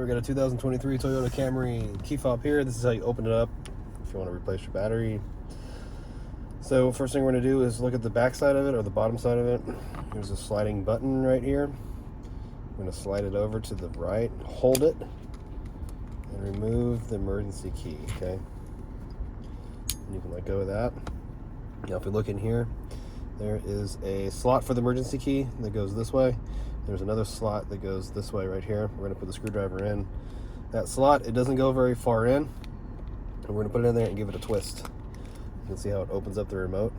We got a 2023 Toyota Camry key fob here. This is how you open it up if you want to replace your battery. So first thing we're going to do is look at the back side of it, or the bottom side of it. There's a sliding button right here. I'm going to slide it over to the right, hold it, and remove the emergency key, okay? And you can let go of that. Now if we look in here, there is a slot for the emergency key that goes this way. There's another slot that goes this way right here. We're going to put the screwdriver in that slot. It doesn't go very far in. And we're going to put it in there and give it a twist. You can see how it opens up the remote.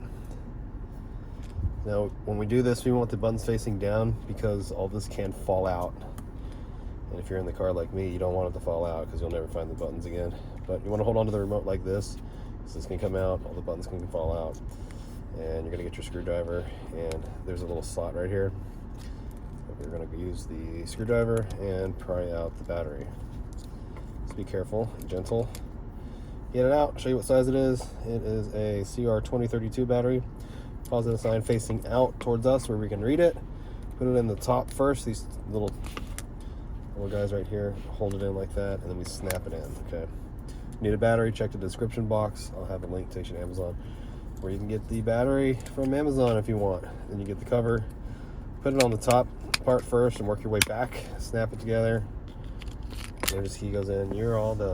Now, when we do this, we want the buttons facing down because all this can fall out. And if you're in the car like me, you don't want it to fall out because you'll never find the buttons again. But you want to hold on to the remote like this. So this can come out, all the buttons can fall out. And you're going to get your screwdriver, and there's a little slot right here. We're going to use the screwdriver and pry out the battery. Just be careful and gentle. Get it out, show you what size it is. It is a CR2032 battery. Positive sign facing out towards us where we can read it. Put it in the top first, these little guys right here. Hold it in like that, and then we snap it in, okay? Need a battery, check the description box. I'll have a link, takes you to Amazon, where you can get the battery from Amazon if you want. Then you get the cover, put it on the top part first and work your way back, snap it together. There's the key goes in, you're all done.